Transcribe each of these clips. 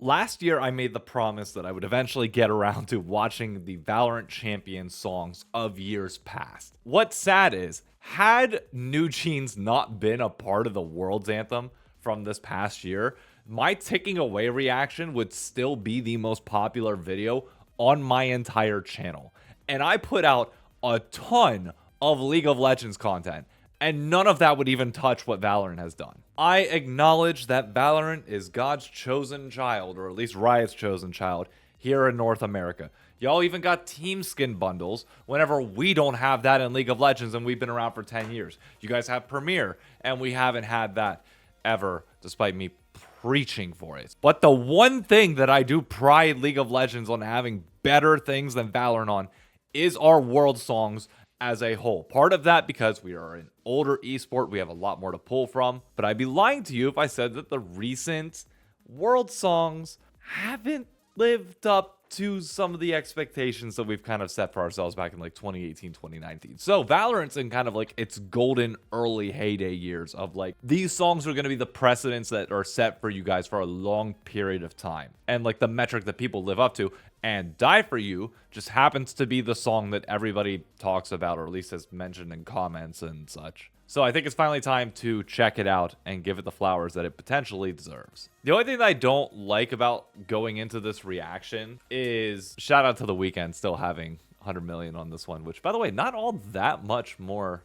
Last year, I made the promise that I would eventually get around to watching the Valorant champion songs of years past. What's sad is, had New Jeans not been a part of the World's Anthem from this past year, my ticking away reaction would still be the most popular video on my entire channel. And I put out a ton of League of Legends content, and none of that would even touch what Valorant has done. I acknowledge that Valorant is God's chosen child, or at least Riot's chosen child, here in North America. Y'all even got team skin bundles whenever we don't have that in League of Legends, and we've been around for 10 years. You guys have Premier, and we haven't had that ever, despite me preaching for it. But the one thing that I do pride League of Legends on having better things than Valorant on is our world songs as a whole. Part of that because we are an older esport, we have a lot more to pull from. But I'd be lying to you if I said that the recent world songs haven't lived up to some of the expectations that we've kind of set for ourselves back in like 2018, 2019. So Valorant's in kind of like its golden early heyday years of like, these songs are going to be the precedents that are set for you guys for a long period of time. And like the metric that people live up to. And Die For You just happens to be the song that everybody talks about, or at least has mentioned in comments and such. So I think it's finally time to check it out and give it the flowers that it potentially deserves. The only thing that I don't like about going into this reaction is, shout out to The Weeknd still having 100 million on this one, which, by the way, not all that much more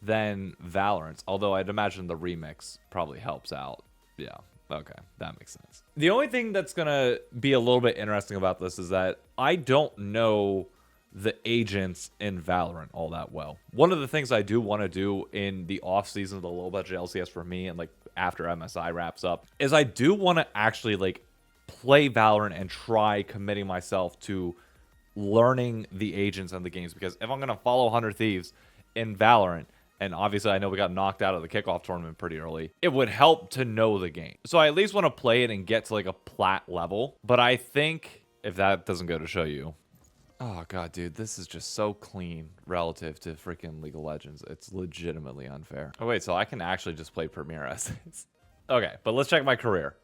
than Valorant's, although I'd imagine the remix probably helps out. Yeah. Okay, that makes sense. The only thing that's gonna be a little bit interesting about this is that I don't know the agents in Valorant all that well. One of the things I do want to do in the off season of the low budget LCS for me, and like after MSI wraps up, is I do want to actually like play Valorant and try committing myself to learning the agents and the games, because if I'm gonna follow 100 Thieves in Valorant, and obviously I know we got knocked out of the kickoff tournament pretty early, it would help to know the game. So I at least want to play it and get to like a plat level. But I think if that doesn't go to show you, oh god, dude, this is just so clean relative to freaking League of Legends. It's legitimately unfair. Oh wait, so I can actually just play Premier as this. Okay, but let's check my career.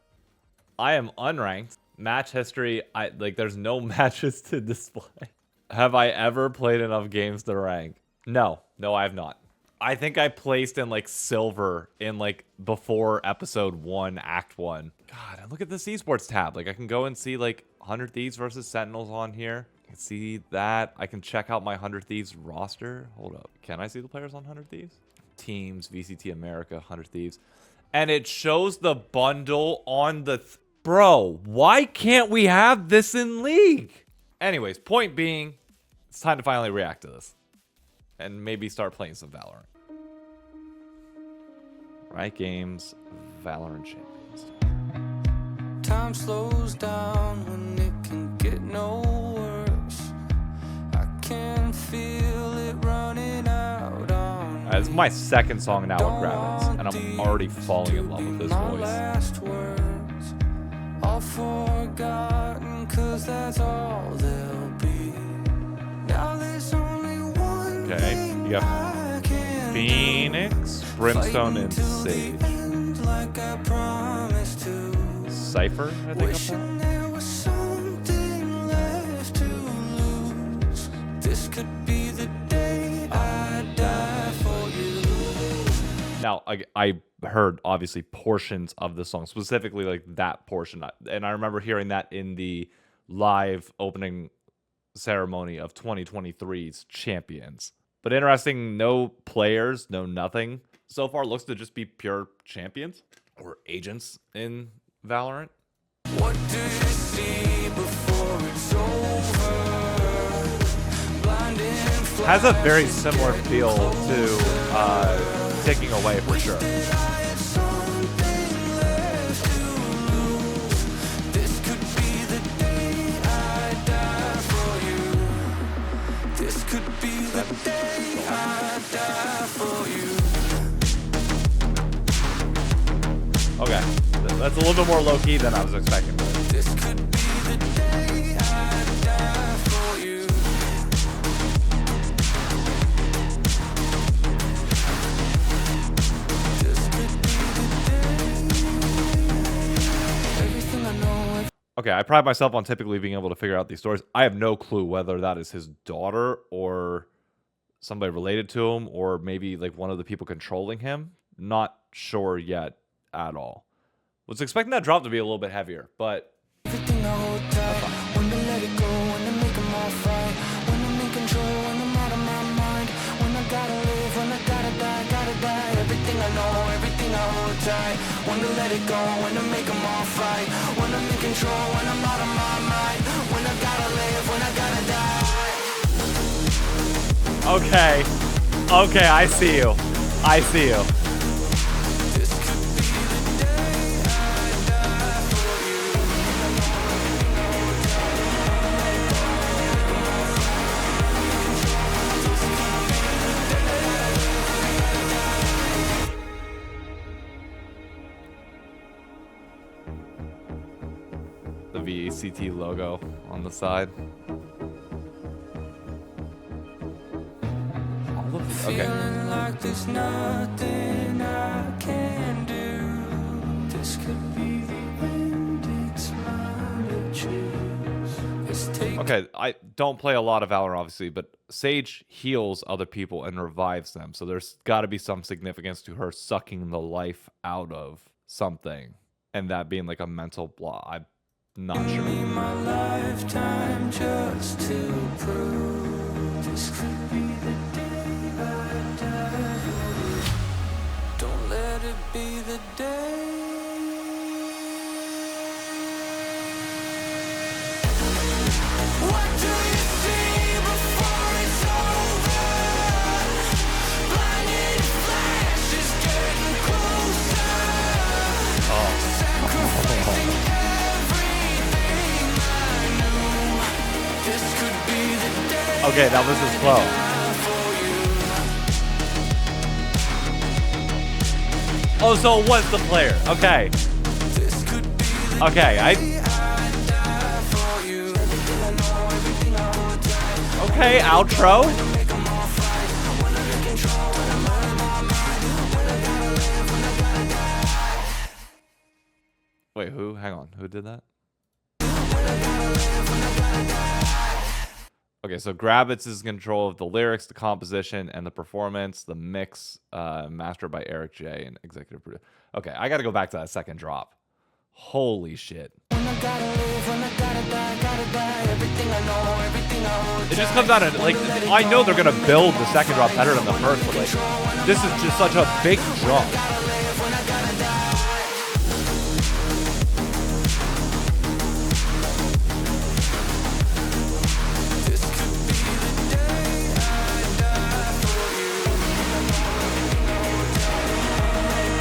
I am unranked. Match history, there's no matches to display. Have I ever played enough games to rank? No, I have not. I think I placed in like silver in like before episode 1, act 1. God, and look at this esports tab. Like I can go and see like 100 Thieves versus Sentinels on here. I can see that. I can check out my 100 Thieves roster. Hold up. Can I see the players on 100 Thieves? Teams, VCT America, 100 Thieves. And it shows the bundle on the... Bro, why can't we have this in League? Anyways, point being, it's time to finally react to this. And maybe start playing some Valorant. Riot Games, Valorant Champions. Time slows down when it can get no worse. I can feel it running out on me. This is my second song now with Gravitz, and I'm already falling in love with his voice. Last words, all forgotten, 'cause that's all they'll be. Now there's only one. Okay, you got Phoenix, Brimstone, and Sage. Like I promised to. Cypher, I think I'm There was something left to lose. This could be the day I die for you. Now, I heard, obviously, portions of the song, specifically like that portion. And I remember hearing that in the live opening ceremony of 2023's Champions. But interesting, no players, no nothing. So far looks to just be pure champions or agents in Valorant. What do you see before it's over? Blinding Has a very similar feel to Ticking Away for sure. This could be the day I die for you. This could be the day I die for you. Okay, that's a little bit more low-key than I was expecting. This could be the day I die for you. This could be the day. Everything I know. Okay, I pride myself on typically being able to figure out these stories. I have no clue whether that is his daughter or somebody related to him or maybe like one of the people controlling him. Not sure yet at all. Was expecting that drop to be a little bit heavier, but Everything I hold tight, when to let it go, when to make them all fight, when I'm in control, when I'm out of my mind, when I gotta live, when I gotta die, everything I know, everything I hold tight, when to let it go, when to make them all fight, when I'm in control, when I'm out of my mind, when I gotta live, when I gotta die. okay. Okay, I see you. I see you. This could be the day I die for you. The VACT logo on the side. All of the, okay. Feeling like there's nothing I can do. This could be the end, it's mine to choose. Let's take Okay, I don't play a lot of Valorant, obviously, but Sage heals other people and revives them. So there's got to be some significance to her sucking the life out of something, and that being like a mental block. I'm not sure. me my lifetime just to prove this could be the day I die for you. Don't let it be the day. What do you see before it's over? Blinded flashes getting closer. Sacrificing everything I knew. This could be the day. Okay, that was his flow. Oh, so it was the player. Okay. This could be the Okay, Okay, outro. Wait, who? Hang on. Who did that? Okay, so Grabbits is in control of the lyrics, the composition, and the performance, the mix, mastered by Eric J. and executive producer. Okay, I gotta go back to that second drop. Holy shit. It just comes out of, like, I know they're gonna build the second drop better than the first, but like, this is just such a big jump.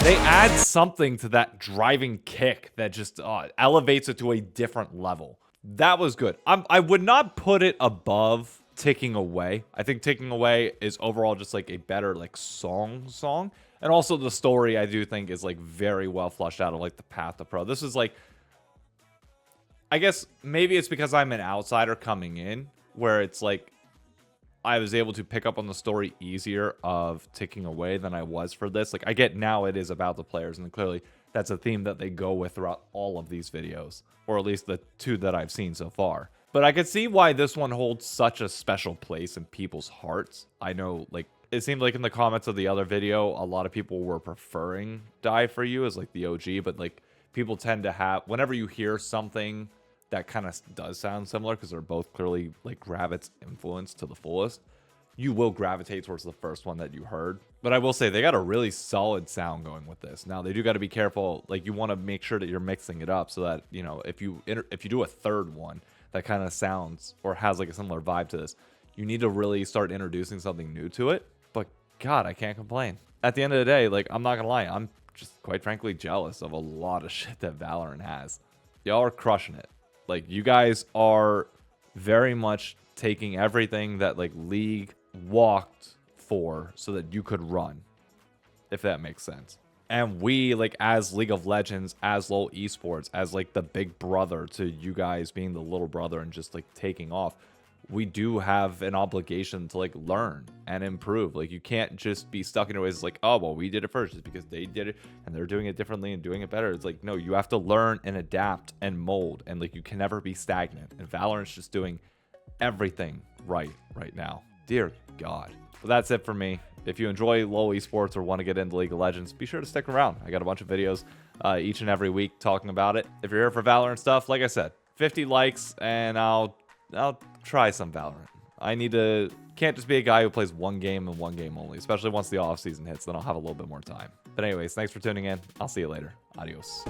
They add something to that driving kick that just elevates it to a different level. That was good. I would not put it above Taking Away. I think Taking Away is overall just like a better like song. And also the story I do think is like very well fleshed out of like the path to pro. This is like, I guess maybe it's because I'm an outsider coming in where it's like I was able to pick up on the story easier of Taking Away than I was for this. Like, I get now it is about the players, and clearly that's a theme that they go with throughout all of these videos, or at least the two that I've seen so far. But I could see why this one holds such a special place in people's hearts. I know, like, it seemed like in the comments of the other video, a lot of people were preferring Die For You as, like, the OG, but, like, people tend to have, whenever you hear something that kind of does sound similar, because they're both clearly like Grabbit's influence to the fullest, you will gravitate towards the first one that you heard. But I will say they got a really solid sound going with this. Now they do got to be careful, like you want to make sure that you're mixing it up so that, you know, if you do a third one that kind of sounds or has like a similar vibe to this, you need to really start introducing something new to it. But God, I can't complain. At the end of the day, like, I'm not gonna lie, I'm just quite frankly jealous of a lot of shit that Valorant has. Y'all are crushing it. Like, you guys are very much taking everything that, like, League walked for so that you could run, if that makes sense. And we, like, as League of Legends, as LoL Esports, as, like, the big brother to you guys being the little brother and just, like, taking off, we do have an obligation to like learn and improve. Like you can't just be stuck in your ways. It's like, oh well, we did it first just because they did it and they're doing it differently and doing it better. It's like, no, you have to learn and adapt and mold, and like you can never be stagnant. And Valorant's just doing everything right now. Dear God. But that's it for me. If you enjoy LoL esports or want to get into League of Legends, be sure to stick around. I got a bunch of videos each and every week talking about it. If you're here for Valorant stuff, like I said, 50 likes and I'll try some Valorant. Can't just be a guy who plays one game and one game only, especially once the off season hits. Then I'll have a little bit more time. But anyways, thanks for tuning in. I'll see you later. Adios.